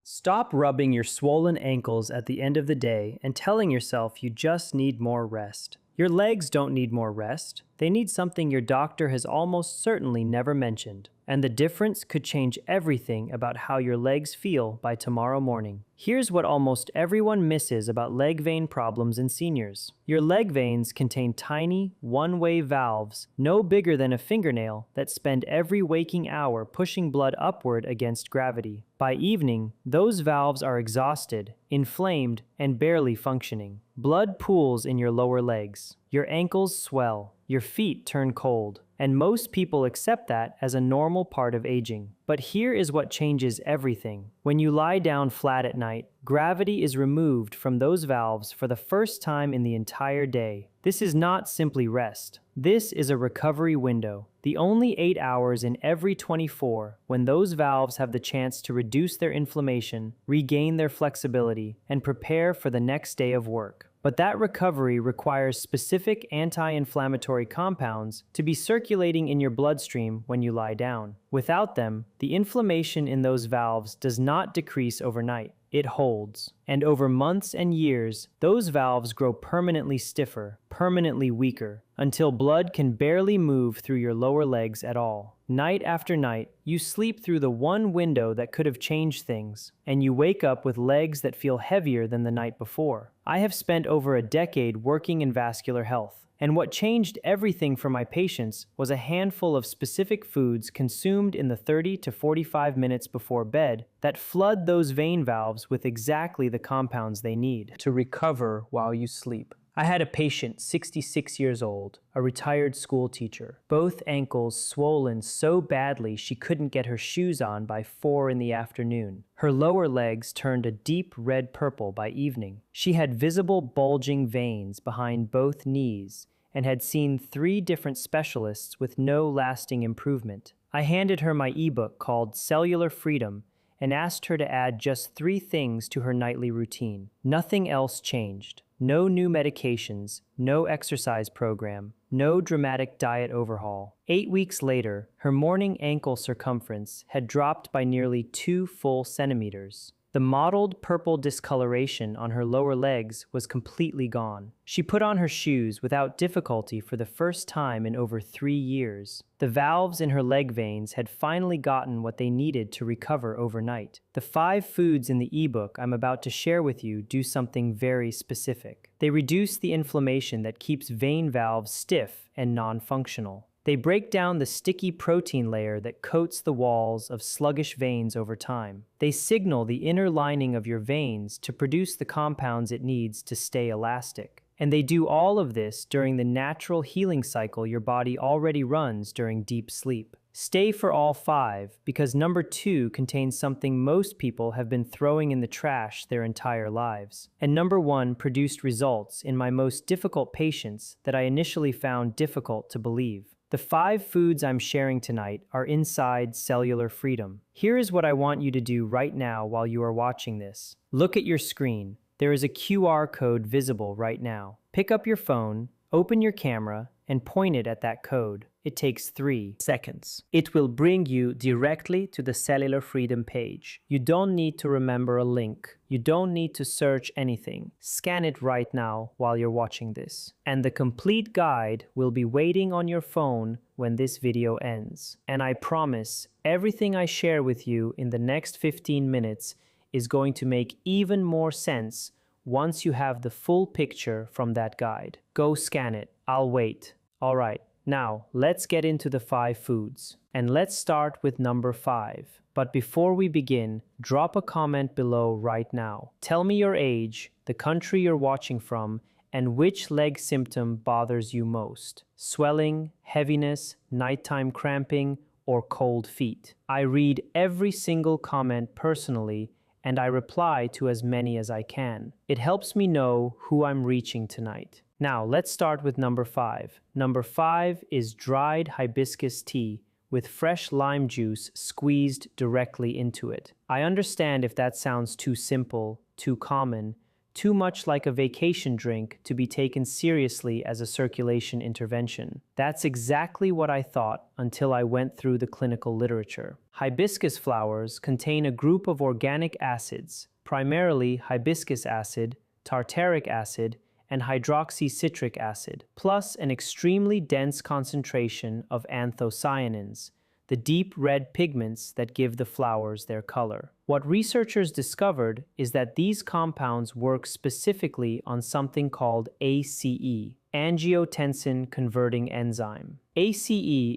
Stop rubbing your swollen ankles at the end of the day and telling yourself you just need more rest. Your legs don't need more rest. They need something your doctor has almost certainly never mentioned. And the difference could change everything about how your legs feel by tomorrow morning. Here's what almost everyone misses about leg vein problems in seniors. Your leg veins contain tiny, one-way valves, no bigger than a fingernail, that spend every waking hour pushing blood upward against gravity. By evening, those valves are exhausted, inflamed, and barely functioning. Blood pools in your lower legs. Your ankles swell. Your feet turn cold. And most people accept that as a normal part of aging. But here is what changes everything. When you lie down flat at night, gravity is removed from those valves for the first time in the entire day. This is not simply rest. This is a recovery window. The only 8 hours in every 24 when those valves have the chance to reduce their inflammation, regain their flexibility, and prepare for the next day of work. But that recovery requires specific anti-inflammatory compounds to be circulating in your bloodstream when you lie down. Without them, the inflammation in those valves does not decrease overnight. It holds. And over months and years, those valves grow permanently stiffer, permanently weaker, until blood can barely move through your lower legs at all. Night after night, you sleep through the one window that could have changed things, and you wake up with legs that feel heavier than the night before. I have spent over a decade working in vascular health, and what changed everything for my patients was a handful of specific foods consumed in the 30 to 45 minutes before bed that flood those vein valves with exactly the compounds they need to recover while you sleep. I had a patient, 66 years old, a retired school teacher, both ankles swollen so badly she couldn't get her shoes on by 4 in the afternoon. Her lower legs turned a deep red-purple by evening. She had visible bulging veins behind both knees and had seen 3 different specialists with no lasting improvement. I handed her my ebook called Cellular Freedom and asked her to add just 3 things to her nightly routine. Nothing else changed. No new medications, no exercise program, no dramatic diet overhaul. 8 weeks later, her morning ankle circumference had dropped by nearly 2 full centimeters. The mottled purple discoloration on her lower legs was completely gone. She put on her shoes without difficulty for the first time in over 3 years. The valves in her leg veins had finally gotten what they needed to recover overnight. The 5 foods in the ebook I'm about to share with you do something very specific. They reduce the inflammation that keeps vein valves stiff and non-functional. They break down the sticky protein layer that coats the walls of sluggish veins over time. They signal the inner lining of your veins to produce the compounds it needs to stay elastic. And they do all of this during the natural healing cycle your body already runs during deep sleep. Stay for all 5 because number 2 contains something most people have been throwing in the trash their entire lives. And number 1 produced results in my most difficult patients that I initially found difficult to believe. The 5 foods I'm sharing tonight are inside Cellular Freedom. Here is what I want you to do right now while you are watching this. Look at your screen. There is a QR code visible right now. Pick up your phone, open your camera, and point it at that code. It takes 3 seconds. It will bring you directly to the Cellular Freedom page. You don't need to remember a link. You don't need to search anything. Scan it right now while you're watching this. And the complete guide will be waiting on your phone when this video ends. And I promise, everything I share with you in the next 15 minutes is going to make even more sense once you have the full picture from that guide. Go scan it. I'll wait. All right. Now, let's get into the 5 foods. And let's start with number 5. But before we begin, drop a comment below right now. Tell me your age, the country you're watching from, and which leg symptom bothers you most. Swelling, heaviness, nighttime cramping, or cold feet. I read every single comment personally, and I reply to as many as I can. It helps me know who I'm reaching tonight. Now, let's start with number 5. Number 5 is dried hibiscus tea with fresh lime juice squeezed directly into it. I understand if that sounds too simple, too common, too much like a vacation drink to be taken seriously as a circulation intervention. That's exactly what I thought until I went through the clinical literature. Hibiscus flowers contain a group of organic acids, primarily hibiscus acid, tartaric acid, and hydroxycitric acid, plus an extremely dense concentration of anthocyanins, the deep red pigments that give the flowers their color. What researchers discovered is that these compounds work specifically on something called ACE, angiotensin converting enzyme. ACE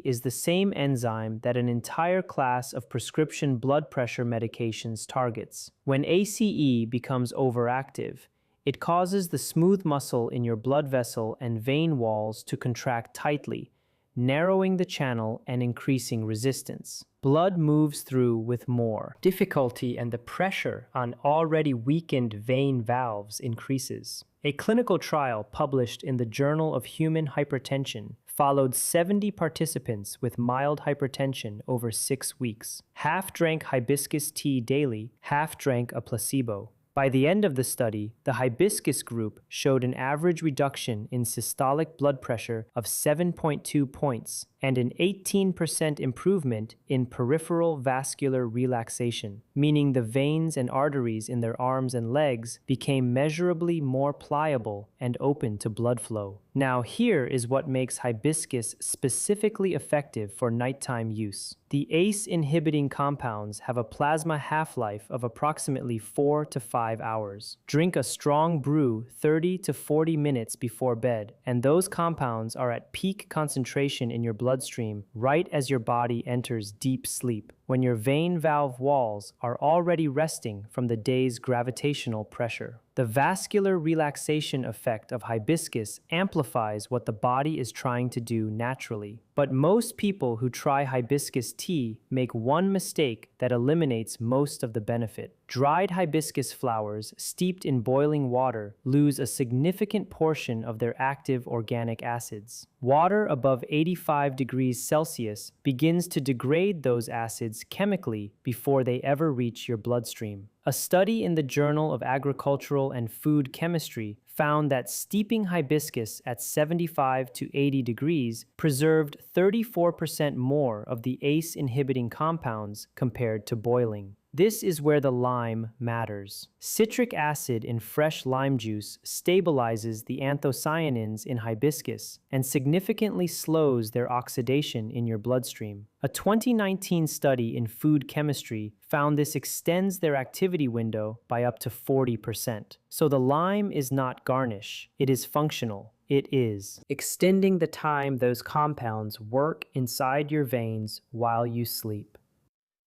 is the same enzyme that an entire class of prescription blood pressure medications targets. When ACE becomes overactive, it causes the smooth muscle in your blood vessel and vein walls to contract tightly, narrowing the channel and increasing resistance. Blood moves through with more difficulty and the pressure on already weakened vein valves increases. A clinical trial published in the Journal of Human Hypertension followed 70 participants with mild hypertension over 6 weeks. Half drank hibiscus tea daily, half drank a placebo. By the end of the study, the hibiscus group showed an average reduction in systolic blood pressure of 7.2 points and an 18% improvement in peripheral vascular relaxation, meaning the veins and arteries in their arms and legs became measurably more pliable and open to blood flow. Now, here is what makes hibiscus specifically effective for nighttime use. The ACE-inhibiting compounds have a plasma half-life of approximately 4 to 5 hours. Drink a strong brew 30 to 40 minutes before bed, and those compounds are at peak concentration in your bloodstream right as your body enters deep sleep, when your vein valve walls are already resting from the day's gravitational pressure. The vascular relaxation effect of hibiscus amplifies what the body is trying to do naturally. But most people who try hibiscus tea make one mistake that eliminates most of the benefit. Dried hibiscus flowers steeped in boiling water lose a significant portion of their active organic acids. Water above 85 degrees Celsius begins to degrade those acids chemically before they ever reach your bloodstream. A study in the Journal of Agricultural and Food Chemistry found that steeping hibiscus at 75 to 80 degrees preserved 34% more of the ACE-inhibiting compounds compared to boiling. This is where the lime matters. Citric acid in fresh lime juice stabilizes the anthocyanins in hibiscus and significantly slows their oxidation in your bloodstream. A 2019 study in food chemistry found this extends their activity window by up to 40%. So the lime is not garnish, it is functional. It is extending the time those compounds work inside your veins while you sleep.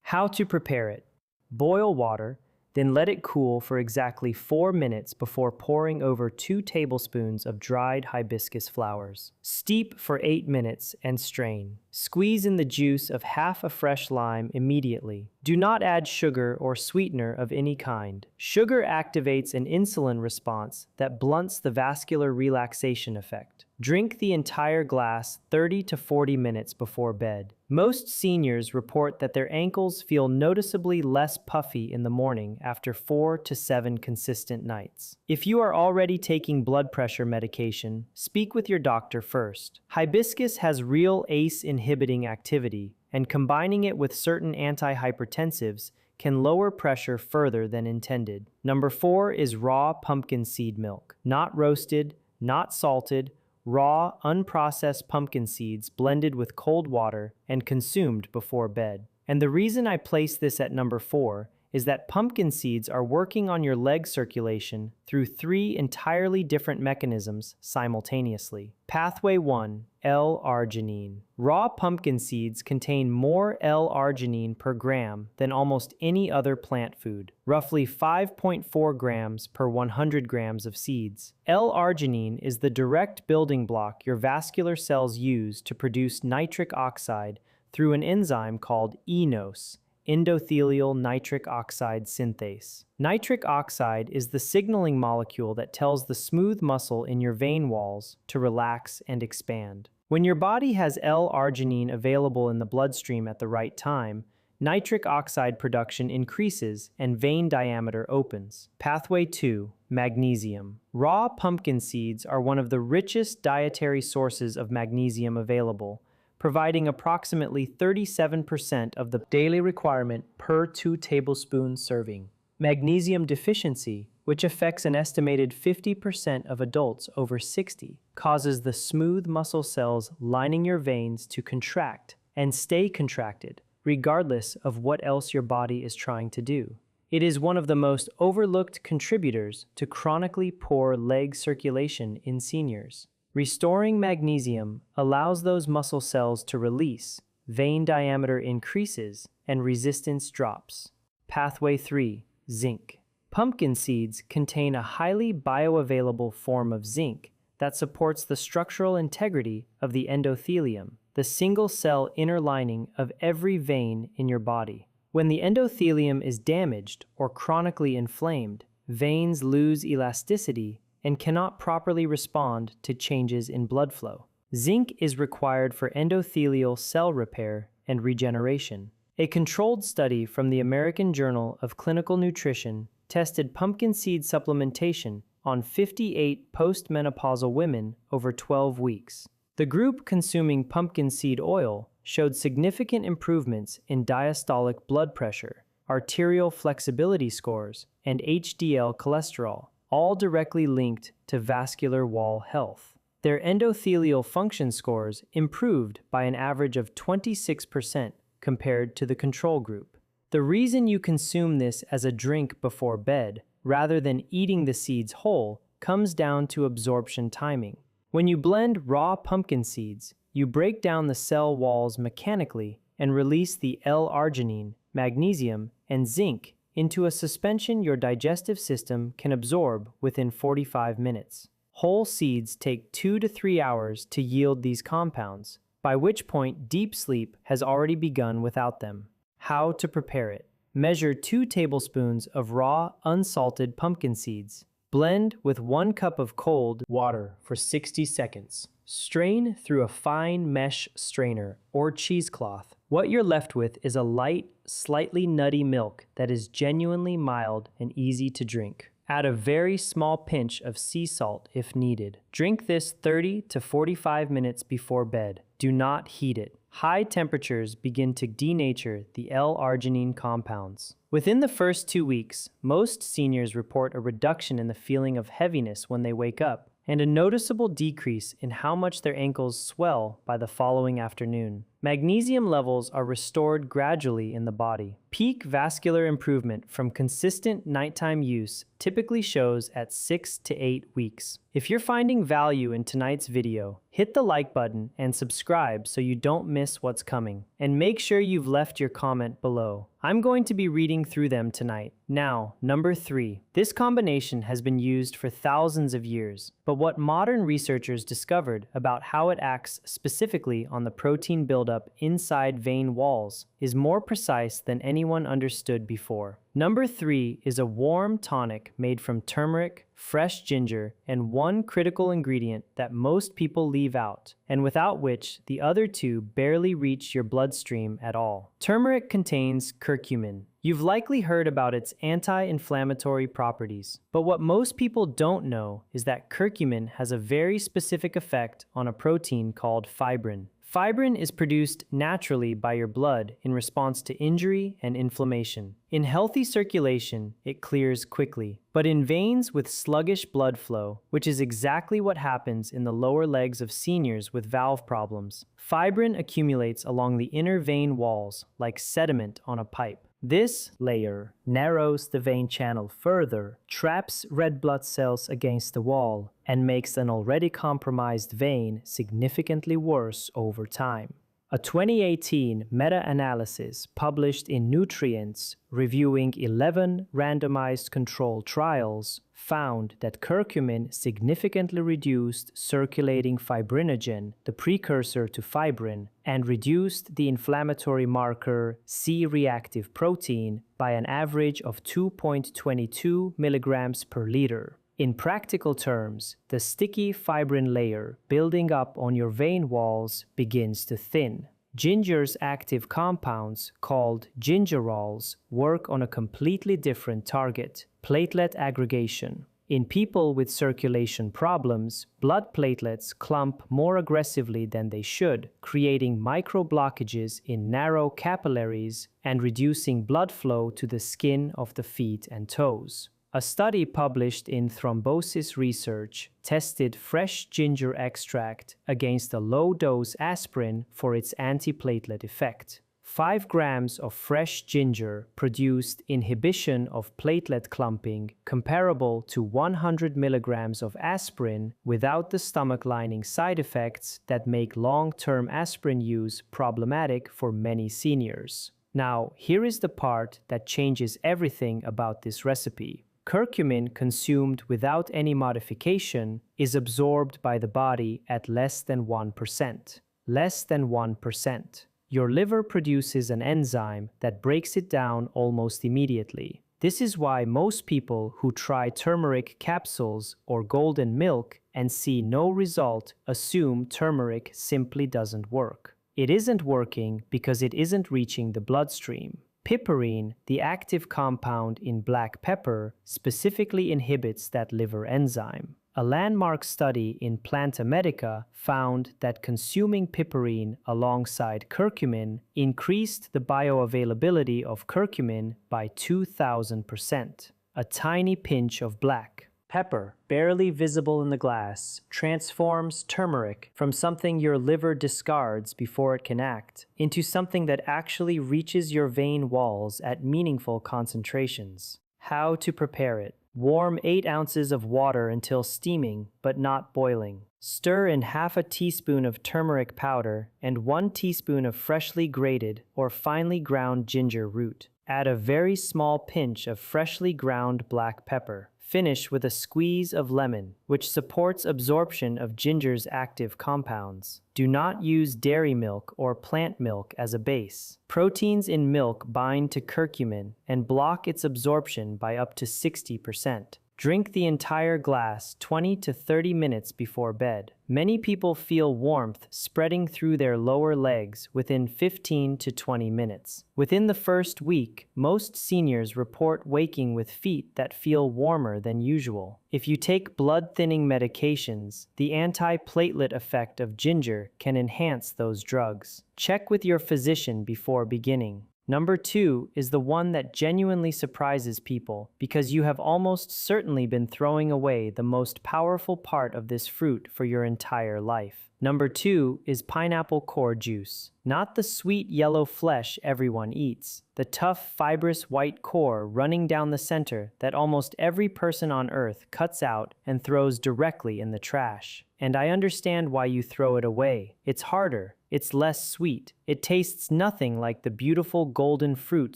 How to prepare it? Boil water, then let it cool for exactly 4 minutes before pouring over 2 tablespoons of dried hibiscus flowers. Steep for 8 minutes and strain. Squeeze in the juice of half a fresh lime immediately. Do not add sugar or sweetener of any kind. Sugar activates an insulin response that blunts the vascular relaxation effect. Drink the entire glass 30 to 40 minutes before bed. Most seniors report that their ankles feel noticeably less puffy in the morning after 4 to 7 consistent nights. If you are already taking blood pressure medication, speak with your doctor first. Hibiscus has real ACE-inhibiting activity, and combining it with certain antihypertensives can lower pressure further than intended. Number 4 is raw pumpkin seed milk. Not roasted, not salted, raw, unprocessed pumpkin seeds blended with cold water and consumed before bed. And the reason I place this at number 4 is that pumpkin seeds are working on your leg circulation through 3 entirely different mechanisms simultaneously. Pathway 1, L-arginine. Raw pumpkin seeds contain more L-arginine per gram than almost any other plant food, roughly 5.4 grams per 100 grams of seeds. L-arginine is the direct building block your vascular cells use to produce nitric oxide through an enzyme called eNOS, endothelial nitric oxide synthase. Nitric oxide is the signaling molecule that tells the smooth muscle in your vein walls to relax and expand. When your body has L-arginine available in the bloodstream at the right time, nitric oxide production increases and vein diameter opens. Pathway 2, magnesium. Raw pumpkin seeds are one of the richest dietary sources of magnesium available, providing approximately 37% of the daily requirement per 2 tablespoon serving. Magnesium deficiency, which affects an estimated 50% of adults over 60, causes the smooth muscle cells lining your veins to contract and stay contracted, regardless of what else your body is trying to do. It is one of the most overlooked contributors to chronically poor leg circulation in seniors. Restoring magnesium allows those muscle cells to release, vein diameter increases, and resistance drops. Pathway 3. Zinc. Pumpkin seeds contain a highly bioavailable form of zinc that supports the structural integrity of the endothelium, the single-cell inner lining of every vein in your body. When the endothelium is damaged or chronically inflamed, veins lose elasticity and cannot properly respond to changes in blood flow. Zinc is required for endothelial cell repair and regeneration. A controlled study from the American Journal of Clinical Nutrition tested pumpkin seed supplementation on 58 postmenopausal women over 12 weeks. The group consuming pumpkin seed oil showed significant improvements in diastolic blood pressure, arterial flexibility scores, and HDL cholesterol, all directly linked to vascular wall health. Their endothelial function scores improved by an average of 26% compared to the control group. The reason you consume this as a drink before bed, rather than eating the seeds whole, comes down to absorption timing. When you blend raw pumpkin seeds, you break down the cell walls mechanically and release the L-arginine, magnesium, and zinc into a suspension your digestive system can absorb within 45 minutes. Whole seeds take 2 to 3 hours to yield these compounds, by which point deep sleep has already begun without them. How to prepare it. Measure 2 tablespoons of raw, unsalted pumpkin seeds. Blend with 1 cup of cold water for 60 seconds. Strain through a fine mesh strainer or cheesecloth. What you're left with is a light, slightly nutty milk that is genuinely mild and easy to drink. Add a very small pinch of sea salt if needed. Drink this 30 to 45 minutes before bed. Do not heat it. High temperatures begin to denature the L-arginine compounds. Within the first 2 weeks, most seniors report a reduction in the feeling of heaviness when they wake up, and a noticeable decrease in how much their ankles swell by the following afternoon. Magnesium levels are restored gradually in the body. Peak vascular improvement from consistent nighttime use typically shows at 6 to 8 weeks. If you're finding value in tonight's video, hit the like button and subscribe so you don't miss what's coming. And make sure you've left your comment below. I'm going to be reading through them tonight. Now, number 3. This combination has been used for thousands of years, but what modern researchers discovered about how it acts specifically on the protein buildup inside vein walls is more precise than anyone understood before. Number 3 is a warm tonic made from turmeric, fresh ginger, and one critical ingredient that most people leave out, and without which the other 2 barely reach your bloodstream at all. Turmeric contains curcumin. You've likely heard about its anti-inflammatory properties, but what most people don't know is that curcumin has a very specific effect on a protein called fibrin. Fibrin is produced naturally by your blood in response to injury and inflammation. In healthy circulation, it clears quickly, but in veins with sluggish blood flow, which is exactly what happens in the lower legs of seniors with valve problems, fibrin accumulates along the inner vein walls like sediment on a pipe. This layer narrows the vein channel further, traps red blood cells against the wall, and makes an already compromised vein significantly worse over time. A 2018 meta-analysis published in Nutrients reviewing 11 randomized controlled trials found that curcumin significantly reduced circulating fibrinogen, the precursor to fibrin, and reduced the inflammatory marker C-reactive protein by an average of 2.22 milligrams per liter. In practical terms, the sticky fibrin layer building up on your vein walls begins to thin. Ginger's active compounds, called gingerols, work on a completely different target, platelet aggregation. In people with circulation problems, blood platelets clump more aggressively than they should, creating microblockages in narrow capillaries and reducing blood flow to the skin of the feet and toes. A study published in Thrombosis Research tested fresh ginger extract against a low-dose aspirin for its antiplatelet effect. 5 grams of fresh ginger produced inhibition of platelet clumping comparable to 100 milligrams of aspirin without the stomach lining side effects that make long-term aspirin use problematic for many seniors. Now, here is the part that changes everything about this recipe. Curcumin consumed without any modification is absorbed by the body at less than 1%. Less than 1%. Your liver produces an enzyme that breaks it down almost immediately. This is why most people who try turmeric capsules or golden milk and see no result assume turmeric simply doesn't work. It isn't working because it isn't reaching the bloodstream. Piperine, the active compound in black pepper, specifically inhibits that liver enzyme. A landmark study in Planta Medica found that consuming piperine alongside curcumin increased the bioavailability of curcumin by 2,000%. A tiny pinch of black pepper, barely visible in the glass, transforms turmeric from something your liver discards before it can act into something that actually reaches your vein walls at meaningful concentrations. How to prepare it? Warm 8 ounces of water until steaming, but not boiling. Stir in half a teaspoon of turmeric powder and 1 teaspoon of freshly grated or finely ground ginger root. Add a very small pinch of freshly ground black pepper. Finish with a squeeze of lemon, which supports absorption of ginger's active compounds. Do not use dairy milk or plant milk as a base. Proteins in milk bind to curcumin and block its absorption by up to 60%. Drink the entire glass 20 to 30 minutes before bed. Many people feel warmth spreading through their lower legs within 15 to 20 minutes. Within the first week, most seniors report waking with feet that feel warmer than usual. If you take blood-thinning medications, the anti-platelet effect of ginger can enhance those drugs. Check with your physician before beginning. Number 2 is the one that genuinely surprises people because you have almost certainly been throwing away the most powerful part of this fruit for your entire life. Number 2 is pineapple core juice. Not the sweet yellow flesh everyone eats, the tough, fibrous white core running down the center that almost every person on earth cuts out and throws directly in the trash. And I understand why you throw it away. It's harder. It's less sweet. It tastes nothing like the beautiful golden fruit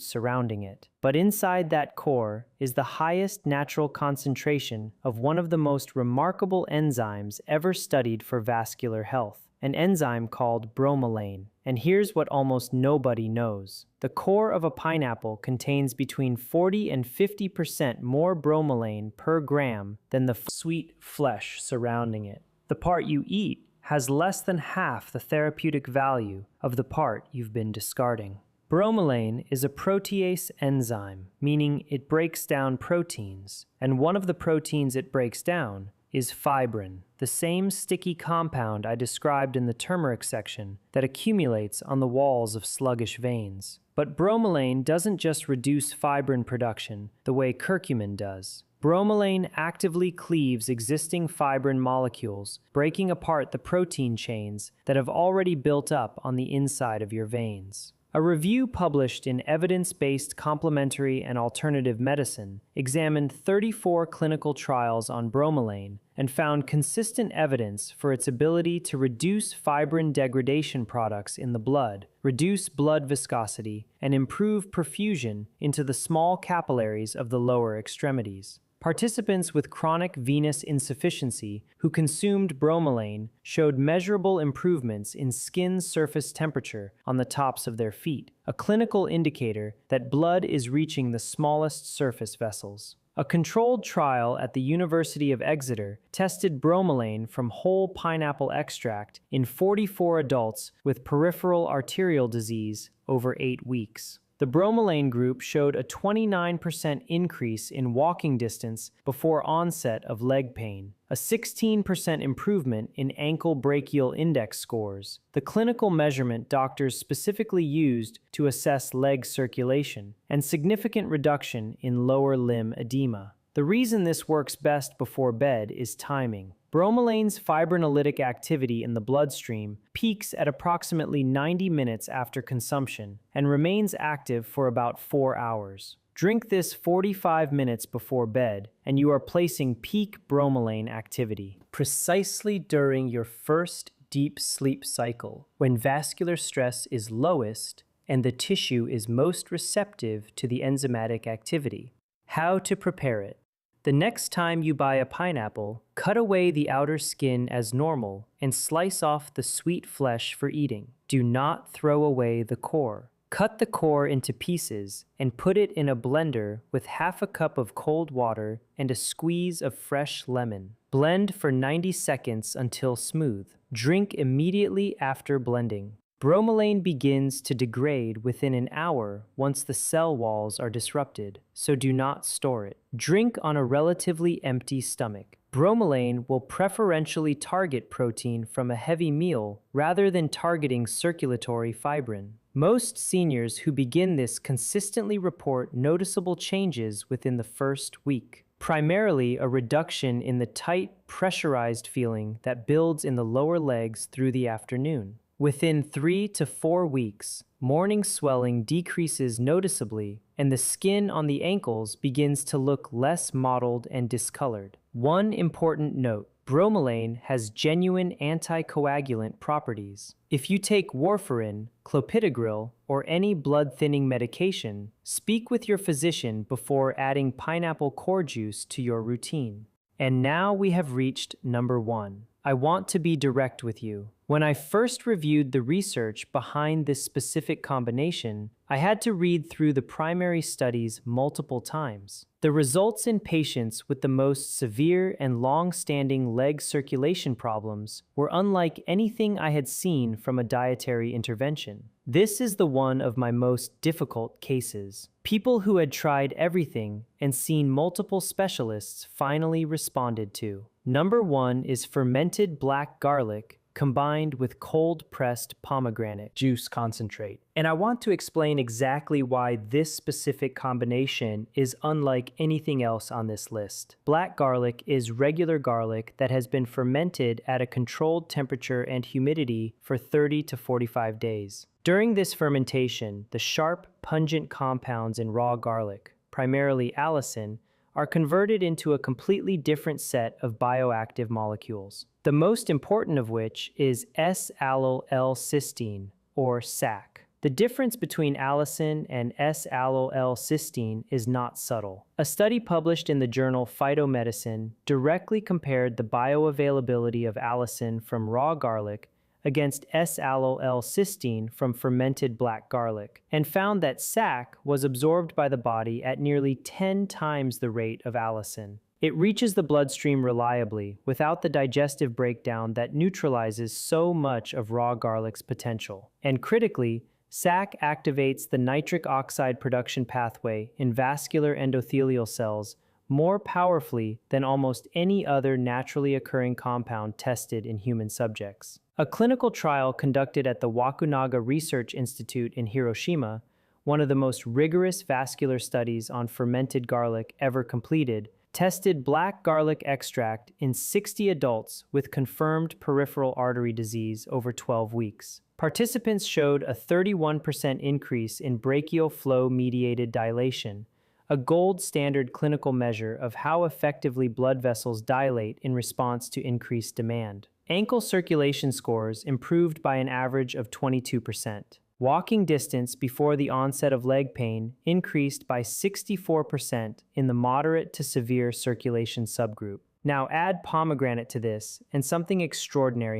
surrounding it. But inside that core is the highest natural concentration of one of the most remarkable enzymes ever studied for vascular health, an enzyme called bromelain. And here's what almost nobody knows. The core of a pineapple contains between 40 and 50% more bromelain per gram than the sweet flesh surrounding it. The part you eat has less than half the therapeutic value of the part you've been discarding. Bromelain is a protease enzyme, meaning it breaks down proteins, and one of the proteins it breaks down is fibrin, the same sticky compound I described in the turmeric section that accumulates on the walls of sluggish veins. But bromelain doesn't just reduce fibrin production the way curcumin does. Bromelain actively cleaves existing fibrin molecules, breaking apart the protein chains that have already built up on the inside of your veins. A review published in Evidence-Based Complementary and Alternative Medicine examined 34 clinical trials on bromelain and found consistent evidence for its ability to reduce fibrin degradation products in the blood, reduce blood viscosity, and improve perfusion into the small capillaries of the lower extremities. Participants with chronic venous insufficiency who consumed bromelain showed measurable improvements in skin surface temperature on the tops of their feet, a clinical indicator that blood is reaching the smallest surface vessels. A controlled trial at the University of Exeter tested bromelain from whole pineapple extract in 44 adults with peripheral arterial disease over 8 weeks. The bromelain group showed a 29% increase in walking distance before onset of leg pain, a 16% improvement in ankle brachial index scores, the clinical measurement doctors specifically used to assess leg circulation, and significant reduction in lower limb edema. The reason this works best before bed is timing. Bromelain's fibrinolytic activity in the bloodstream peaks at approximately 90 minutes after consumption and remains active for about 4 hours. Drink this 45 minutes before bed, and you are placing peak bromelain activity precisely during your first deep sleep cycle, when vascular stress is lowest and the tissue is most receptive to the enzymatic activity. How to prepare it. The next time you buy a pineapple, cut away the outer skin as normal and slice off the sweet flesh for eating. Do not throw away the core. Cut the core into pieces and put it in a blender with half a cup of cold water and a squeeze of fresh lemon. Blend for 90 seconds until smooth. Drink immediately after blending. Bromelain begins to degrade within an hour once the cell walls are disrupted, so do not store it. Drink on a relatively empty stomach. Bromelain will preferentially target protein from a heavy meal rather than targeting circulatory fibrin. Most seniors who begin this consistently report noticeable changes within the first week, primarily a reduction in the tight, pressurized feeling that builds in the lower legs through the afternoon. Within 3 to 4 weeks, morning swelling decreases noticeably, and the skin on the ankles begins to look less mottled and discolored. One important note: bromelain has genuine anticoagulant properties. If you take warfarin, clopidogrel, or any blood-thinning medication, speak with your physician before adding pineapple core juice to your routine. And now we have reached number 1. I want to be direct with you. When I first reviewed the research behind this specific combination, I had to read through the primary studies multiple times. The results in patients with the most severe and long-standing leg circulation problems were unlike anything I had seen from a dietary intervention. This is the one of my most difficult cases. People who had tried everything and seen multiple specialists finally responded to. Number 1 is fermented black garlic combined with cold-pressed pomegranate juice concentrate. And I want to explain exactly why this specific combination is unlike anything else on this list. Black garlic is regular garlic that has been fermented at a controlled temperature and humidity for 30 to 45 days. During this fermentation, the sharp, pungent compounds in raw garlic, primarily allicin, are converted into a completely different set of bioactive molecules, the most important of which is S-allyl-L-cysteine, or SAC. The difference between allicin and S-allyl-L-cysteine is not subtle. A study published in the journal Phytomedicine directly compared the bioavailability of allicin from raw garlic against S-allyl-L-cysteine from fermented black garlic, and found that SAC was absorbed by the body at nearly 10 times the rate of allicin. It reaches the bloodstream reliably without the digestive breakdown that neutralizes so much of raw garlic's potential. And critically, SAC activates the nitric oxide production pathway in vascular endothelial cells more powerfully than almost any other naturally occurring compound tested in human subjects. A clinical trial conducted at the Wakunaga Research Institute in Hiroshima, one of the most rigorous vascular studies on fermented garlic ever completed, tested black garlic extract in 60 adults with confirmed peripheral artery disease over 12 weeks. Participants showed a 31% increase in brachial flow-mediated dilation, a gold standard clinical measure of how effectively blood vessels dilate in response to increased demand. Ankle circulation scores improved by an average of 22%. Walking distance before the onset of leg pain increased by 64% in the moderate to severe circulation subgroup. Now add pomegranate to this, and something extraordinary